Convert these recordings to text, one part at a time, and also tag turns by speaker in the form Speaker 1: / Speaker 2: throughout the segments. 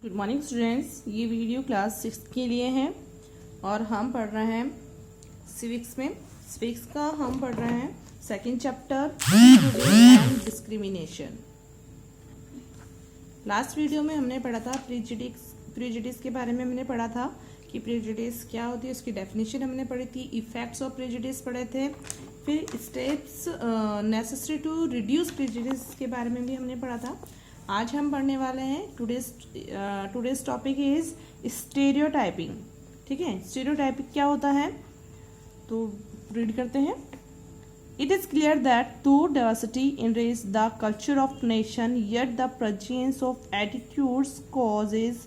Speaker 1: Good morning students, ये video class 6 के लिए है और हम पढ़ रहे हैं सिविक्स में। सिविक्स का हम पढ़ रहे हैं second chapter and discrimination. Last video में हमने पढ़ा था प्रेजुडिस के बारे में। हमने पढ़ा था कि प्रेजुडिस क्या होती है, उसकी डेफिनेशन हमने पढ़ी थी। इफेक्ट्स ऑफ प्रेजुडिस पढ़े थे। फिर steps necessary to reduce prejudice के बारे में भी हमने पढ़ा था। आज हम पढ़ने वाले हैं टुडेज टॉपिक इज स्टेरियोटाइपिंग। ठीक है, स्टेरियोटाइपिंग क्या होता है तो रीड करते हैं। It is clear that though diversity in race the culture of nation yet the presence of attitudes causes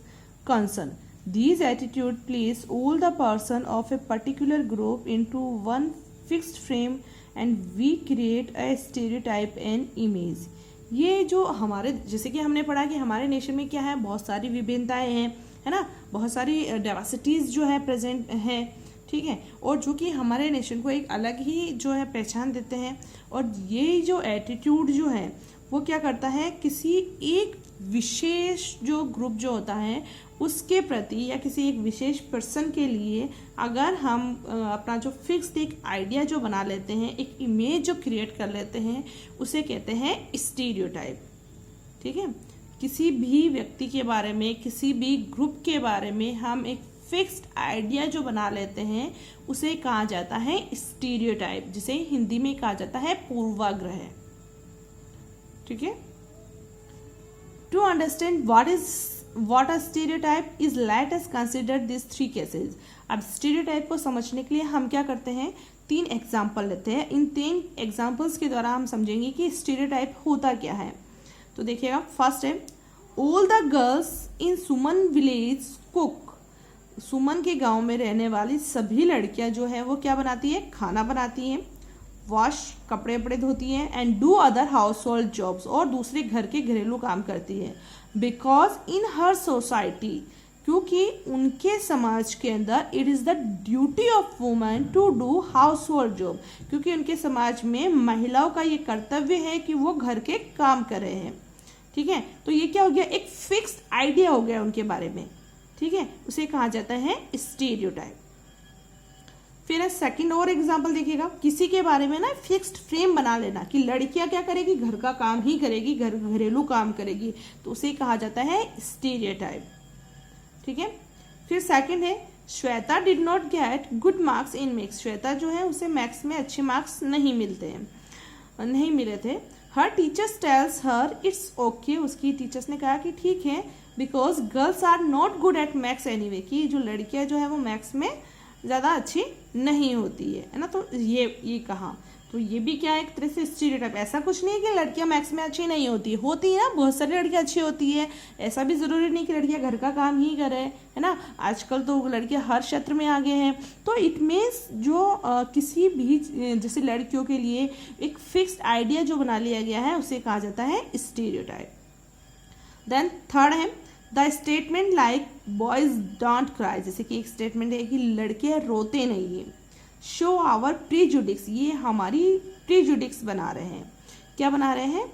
Speaker 1: concern. These attitudes place all the person of a particular group into one fixed frame and we create a stereotype and image। ये जो हमारे, जैसे कि हमने पढ़ा कि हमारे nation में क्या है, बहुत सारी विभिन्नताएं हैं, है ना, बहुत सारी डाइवर्सिटीज जो है प्रेजेंट हैं। ठीक है, और जो कि हमारे नेशन को एक अलग ही जो है पहचान देते हैं। और ये जो एटीट्यूड जो है वो क्या करता है, किसी एक विशेष जो ग्रुप जो होता है उसके प्रति या किसी एक विशेष पर्सन के लिए अगर हम अपना जो फिक्स्ड एक आइडिया जो बना लेते हैं, एक इमेज जो क्रिएट कर लेते हैं, उसे कहते हैं स्टीरियोटाइप। ठीक है, किसी भी व्यक्ति के बारे में, किसी भी ग्रुप के बारे में हम एक फिक्स्ड आइडिया जो बना लेते हैं उसे कहा जाता है स्टीरियोटाइप, जिसे हिंदी में कहा जाता है पूर्वाग्रह। ठीक है, to understand what a stereotype is, let us consider these three cases। अब स्टीरियोटाइप को समझने के लिए हम क्या करते हैं, 3 एग्जाम्पल लेते हैं। इन 3 एग्जाम्पल्स के द्वारा हम समझेंगे कि स्टीरियोटाइप होता क्या है। तो देखिएगा, फर्स्ट है all the girls in Suman village cook. Suman के गांव में रहने वाली सभी लड़कियां जो है वो क्या बनाती है, खाना बनाती हैं, वॉश कपड़े वपड़े धोती हैं, and do other house hold jobs, और दूसरे घर के घरेलू काम करती है। बिकॉज इन हर सोसाइटी, क्योंकि उनके समाज के अंदर it is the duty of women to do household job, क्योंकि उनके समाज में महिलाओं का ये कर्तव्य है कि वो घर के काम कर रहे हैं। ठीक है, तो ये क्या हो गया, एक फिक्स्ड आइडिया हो गया उनके बारे में। ठीक है, उसे कहा जाता है स्टीरियोटाइप। फिर सेकंड और एग्जांपल देखिएगा, किसी के बारे में ना फिक्स्ड फ्रेम बना लेना कि लड़कियां क्या करेगी, घर का काम ही करेगी, घरेलू काम करेगी, तो उसे कहा जाता है स्टीरियोटाइप। ठीक है, फिर सेकंड है Shweta did not get good marks in maths. Shweta जो है उसे मैथ्स में अच्छे मार्क्स नहीं मिले थे। Her teachers tells her it's okay. उसकी टीचर्स ने कहा कि ठीक है, because girls are not good at maths anyway, कि जो लड़कियां जो है वो मैथ्स में ज़्यादा अच्छी नहीं होती है ना। तो ये कहा, तो ये भी क्या है, एक तरह से स्टीरियोटाइप। ऐसा कुछ नहीं है कि लड़कियां मैथ्स में अच्छी नहीं होती है ना, बहुत सारी लड़कियां अच्छी होती है। ऐसा भी ज़रूरी नहीं कि लड़कियां घर का काम ही करें, है ना। आजकल तो लड़कियां हर क्षेत्र में आगे हैं। तो इट मीन्स जो किसी भी जैसे लड़कियों के लिए एक फिक्स्ड आइडिया जो बना लिया गया है उसे कहा जाता है स्टीरियोटाइप। देन थर्ड है the statement like boys don't cry. जैसे कि एक स्टेटमेंट है कि लड़के रोते नहीं है। शो आवर प्रीजुडिक्स, ये हमारी प्रीजुडिक्स बना रहे हैं। क्या बना रहे हैं,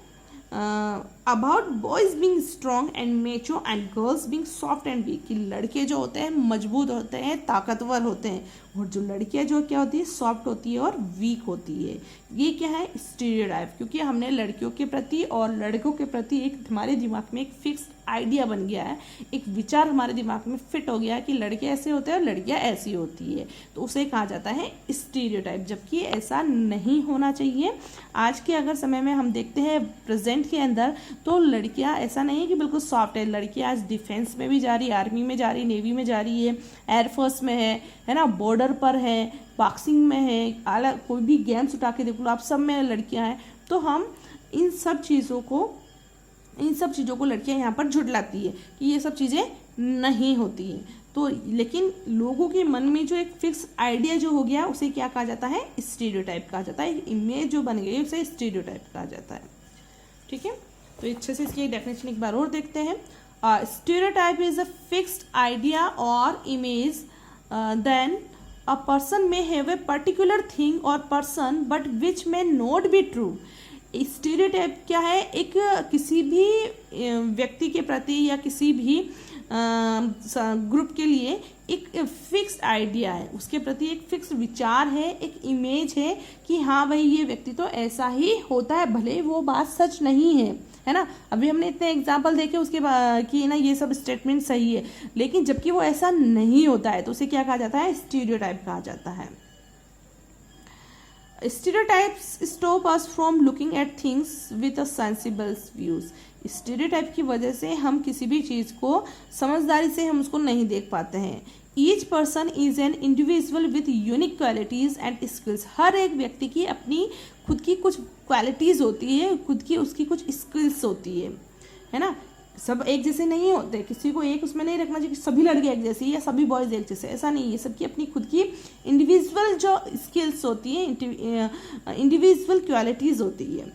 Speaker 1: about boys being strong and macho and girls being soft and weak, कि लड़के जो होते हैं मजबूत होते हैं, ताकतवर होते हैं, और जो लड़कियां जो क्या होती है, सॉफ्ट होती है और वीक होती है। ये क्या है, स्टीरियोटाइप, क्योंकि हमने लड़कियों के प्रति और लड़कों के प्रति एक हमारे दिमाग में एक फिक्स्ड आइडिया बन गया है, एक विचार हमारे दिमाग में फिट हो गया है कि लड़के ऐसे होते हैं और लड़कियां ऐसी होती है, तो उसे कहा जाता है स्टीरियोटाइप। जबकि ऐसा नहीं होना चाहिए। आज के अगर समय में हम देखते हैं प्रेजेंट के अंदर, तो लड़कियां ऐसा नहीं है कि बिल्कुल सॉफ्ट है। लड़कियां आज डिफेंस में भी जा रही है, आर्मी में जा रही है, नेवी में जा रही है, एयरफोर्स में है ना, बॉर्डर पर है, बॉक्सिंग में है, अलग कोई भी गेम्स उठा के देख लो आप, सब में लड़कियां हैं। तो हम इन सब चीज़ों को लड़कियां यहाँ पर झुठलाती है कि ये सब चीज़ें नहीं होती हैं। तो लेकिन लोगों के मन में जो एक फिक्स आइडिया जो हो गया उसे क्या कहा जाता है, स्टीरियोटाइप कहा जाता है। एक इमेज जो बन गई उसे स्टीरियोटाइप कहा जाता है। ठीक है, तो अच्छे से इसकी डेफिनेशन एक बार और देखते हैं। Stereotype is a fixed idea और image then a person may have a particular thing or person but which may not be true। Stereotype क्या है, एक किसी भी व्यक्ति के प्रति या किसी भी ग्रुप के लिए एक फिक्स्ड आइडिया है, उसके प्रति एक फिक्स्ड विचार है, एक इमेज है कि हाँ भाई ये व्यक्ति तो ऐसा ही होता है, भले वो बात सच नहीं है ना। अभी हमने इतने एग्जाम्पल देखे उसके बाद कि ना ये सब स्टेटमेंट सही है, लेकिन जबकि वो ऐसा नहीं होता है तो उसे क्या कहा जाता है, स्टीरियोटाइप कहा जाता है। Stereotypes stop us from looking at things with a sensible views. Stereotype की वजह से हम किसी भी चीज़ को समझदारी से हम उसको नहीं देख पाते हैं। Each person is an individual with unique qualities and skills. हर एक व्यक्ति की अपनी खुद की कुछ क्वालिटीज़ होती है, खुद की उसकी कुछ स्किल्स होती है ना। सब एक जैसे नहीं होते, किसी को एक उसमें नहीं रखना चाहिए कि सभी लड़के एक जैसे या सभी बॉयज एक जैसे, ऐसा नहीं है। सबकी अपनी खुद की इंडिविजुअल जो स्किल्स होती है, इंडिविजुअल क्वालिटीज होती है।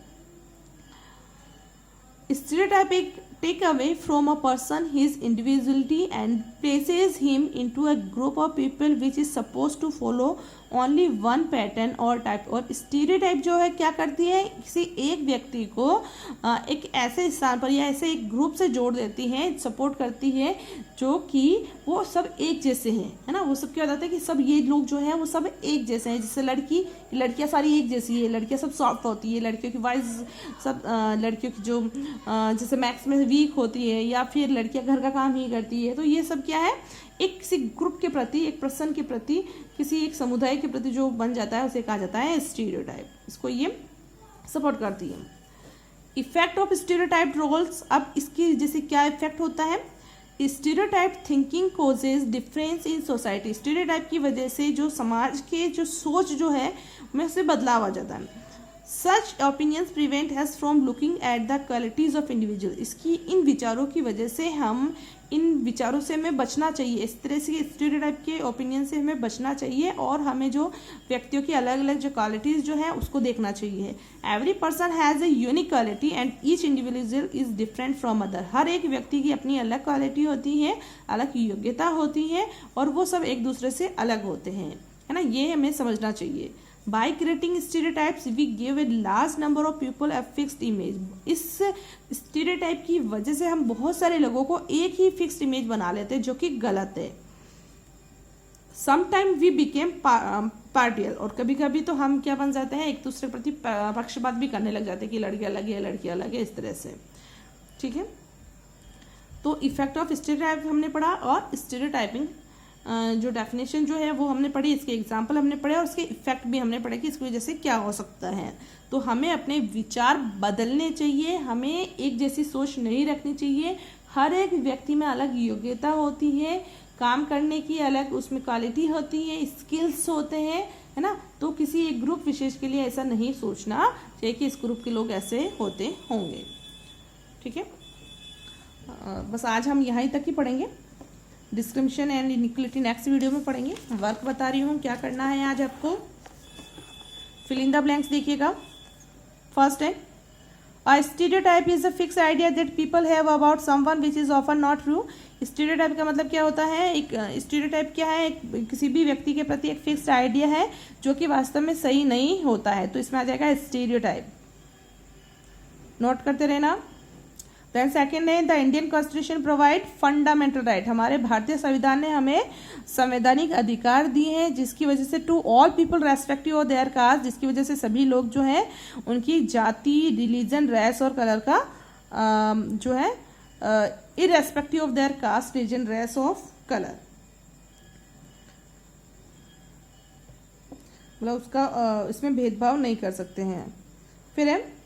Speaker 1: Stereotype take away from a person his individuality and places him into a group of people which is supposed to follow only one pattern or type। और स्टीरियोटाइप जो है क्या करती है, किसी एक व्यक्ति को एक ऐसे स्थान पर या ऐसे एक ग्रुप से जोड़ देती है, सपोर्ट करती है जो कि वो सब एक जैसे हैं, है ना। वो सब क्या होता है कि सब ये लोग जो हैं वो सब एक जैसे हैं। जैसे लड़कियां सारी एक जैसी है, लड़कियां सब सॉफ्ट होती है, लड़कियों की वॉइस सब लड़कियों की जो जैसे मैथ्स में वीक होती है, या फिर लड़कियां घर का काम ही करती है। तो ये सब क्या है, एक किसी ग्रुप के प्रति, एक पर्सन के प्रति, किसी एक समुदाय के प्रति जो बन जाता है उसे कहा जाता है स्टीरियोटाइप। इसको ये सपोर्ट करती है। Effect of stereotype roles. अब इसकी जैसे क्या इफेक्ट होता है, stereotype thinking causes difference in society. Stereotype की वजह से जो समाज के जो सोच जो है में उससे बदलाव आ जाता है। Such opinions prevent has from looking at the qualities of individual. इसकी इन विचारों की वजह से हम इन विचारों से हमें बचना चाहिए, इस तरह से स्टीरियोटाइप के ओपिनियन से हमें बचना चाहिए, और हमें जो व्यक्तियों की अलग अलग जो क्वालिटीज़ जो है उसको देखना चाहिए। Every person has a unique quality and each individual is different from other. हर एक व्यक्ति की अपनी अलग क्वालिटी होती है, अलग योग्यता होती है, और वो सब एक दूसरे से अलग होते हैं, है ना। ये हमें समझना चाहिए। By creating stereotypes, we give a large number of people a fixed image। इस stereotype की वजह से हम बहुत सारे लोगों को एक ही fixed image बना लेते हैं, जो कि गलत है। Sometimes we became partial। और कभी कभी तो हम क्या बन जाते हैं, एक दूसरे के प्रति पक्षपात भी करने लग जाते हैं कि लड़के अलग है, लड़की अलग है, इस तरह से। ठीक है, तो इफेक्ट ऑफ स्टीरियोटाइप हमने पढ़ा, और स्टीरियोटाइपिंग जो डेफिनेशन जो है वो हमने पढ़ी, इसके एग्जाम्पल हमने पढ़े, और उसके इफेक्ट भी हमने पढ़े कि इसकी वजह से क्या हो सकता है। तो हमें अपने विचार बदलने चाहिए, हमें एक जैसी सोच नहीं रखनी चाहिए। हर एक व्यक्ति में अलग योग्यता होती है, काम करने की अलग उसमें क्वालिटी होती है, स्किल्स होते हैं, है ना। तो किसी एक ग्रुप विशेष के लिए ऐसा नहीं सोचना चाहिए कि इस ग्रुप के लोग ऐसे होते होंगे। ठीक है, बस आज हम यहाँ तक ही पढ़ेंगे। Discrimination and inequality next video में पढ़ेंगे। वर्क बता रही हूँ क्या करना है आज आपको। फिल इन द ब्लैंक्स देखिएगा। फर्स्ट है, a stereotype is a fix idea that people have about someone which is often not true. Stereotype का मतलब क्या होता है, एक स्टीरियोटाइप क्या है, किसी भी व्यक्ति के प्रति एक फिक्स्ड आइडिया है जो कि वास्तव में सही नहीं होता है, तो इसमें आ जाएगा स्टीरियोटाइप। नोट करते रहना। देन सेकेंड है, the Indian constitution provide fundamental right. हमारे भारतीय संविधान ने हमें संवैधानिक अधिकार दिए हैं, जिसकी वजह से to all people respective of their caste, जिसकी वजह से सभी लोग जो है उनकी जाति, रिलीजन, रेस और कलर का जो है irrespective of their caste, religion, race of colour, मतलब उसका इसमें भेदभाव नहीं कर सकते हैं। फिर है,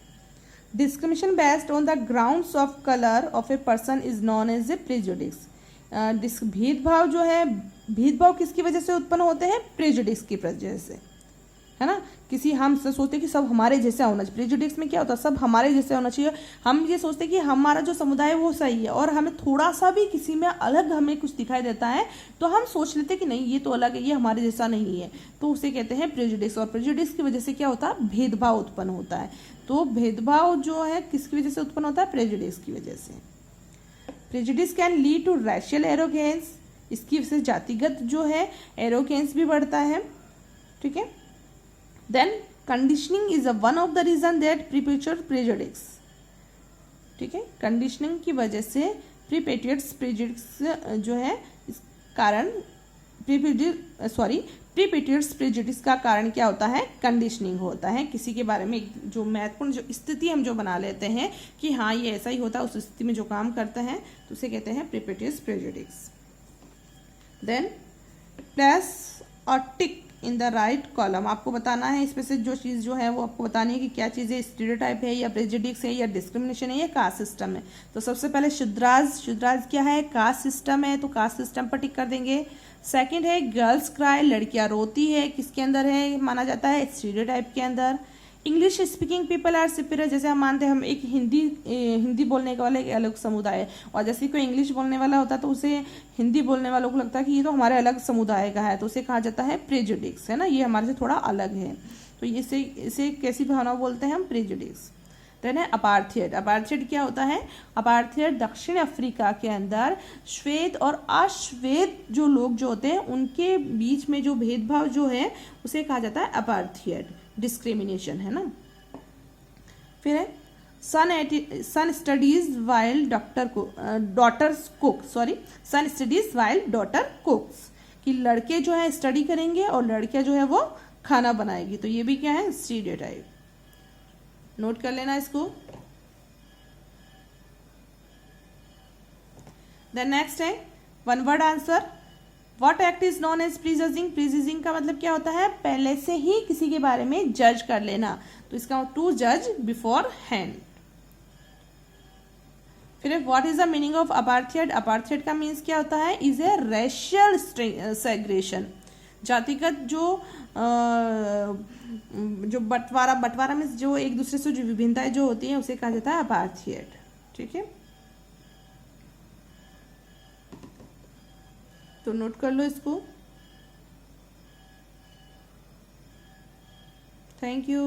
Speaker 1: discrimination based on the grounds of colour of a person is known as a prejudice. भेदभाव जो है, भेदभाव किसकी वजह से उत्पन्न होते हैं, प्रेजुडिक्स की वजह से, है ना। किसी हम सोचते कि सब हमारे जैसा होना चाहिए, प्रेजुडिक्स में क्या होता है, सब हमारे जैसे होना चाहिए। हम ये सोचते कि हमारा जो समुदाय है वो सही है, और हमें थोड़ा सा भी किसी में अलग हमें कुछ दिखाई देता है तो हम सोच लेते कि नहीं ये तो अलग है, ये हमारे जैसा नहीं है, तो उसे कहते हैं प्रेजुडिक्स। और प्रेजुडिक्स की वजह से क्या होता है, भेदभाव उत्पन्न होता है। तो भेदभाव जो है किसकी वजह से उत्पन्न होता है, प्रेजुडिक्स की वजह से। प्रेजुडिक्स can lead to racial arrogance. इसकी वजह से जातिगत जो है एरोगेंस भी बढ़ता है। ठीक है, then conditioning is one of the reason that perpetuate prejudices. ठीक है, कंडीशनिंग की वजह से प्रीपेट्रियट्स प्रेजुडिस जो है इस कारण प्रीपेट्रियट्स प्रेजुडिस का कारण क्या होता है? कंडीशनिंग होता है। किसी के बारे में जो महत्वपूर्ण जो स्थिति हम जो बना लेते हैं कि हाँ ये ऐसा ही होता है, उस स्थिति में जो काम करता है तो उसे कहते हैं प्रीपेट्रियट्स प्रेजुडिस। देन प्लस और टिक इन द राइट कॉलम, आपको बताना है इसमें से जो चीज़ जो है वो आपको बतानी है कि क्या चीज़ है, स्टीरियोटाइप है या प्रेजुडिक्स है या डिस्क्रिमिनेशन है या कास्ट सिस्टम है। तो सबसे पहले शुद्राज क्या है? कास्ट सिस्टम है, तो कास्ट सिस्टम पर टिक कर देंगे। सेकंड है गर्ल्स क्राई, लड़कियां रोती है, किसके अंदर है माना जाता है? स्टीरियोटाइप के अंदर। English speaking people are superior, जैसे हम मानते हैं हम एक हिंदी बोलने वाला एक अलग समुदाय है, और जैसे कोई इंग्लिश बोलने वाला होता है तो उसे हिंदी बोलने वालों को लगता है कि ये तो हमारे अलग समुदाय का है, तो उसे कहा जाता है प्रेजुडिक्स, है ना, ये हमारे से थोड़ा अलग है। तो इसे कैसी भावना बोलते हैं हम? प्रेजुडिक्स। देन है अपार्थाइड। अपार्थाइड क्या होता है? अपार्थाइड दक्षिण अफ्रीका के अंदर श्वेत और अश्वेत जो लोग जो होते हैं उनके बीच में जो भेदभाव जो है उसे कहा जाता है अपार्थाइड, डिस्क्रिमिनेशन, है ना। फिर है सन स्टडीज वाइल डॉटर कुक्स, कि लड़के जो है स्टडी करेंगे और लड़कियां जो है वो खाना बनाएगी, तो ये भी क्या है? स्टीरियोटाइप। नोट कर लेना इसको। देन नेक्स्ट है one word answer. What act is known as prejudging? Prejudging का मतलब क्या होता है? पहले से ही किसी के बारे में जज कर लेना, तो इसका टू जज बिफोर हैंड। फिर what is the meaning of apartheid? Apartheid का मीन्स क्या होता है? इज ए रेशियल सेग्रेशन, जातिगत जो बंटवारा में जो एक दूसरे से जो विभिन्नताएं जो होती हैं उसे कहा जाता है अपार्थाइड। ठीक है, तो नोट कर लो इसको। Thank you.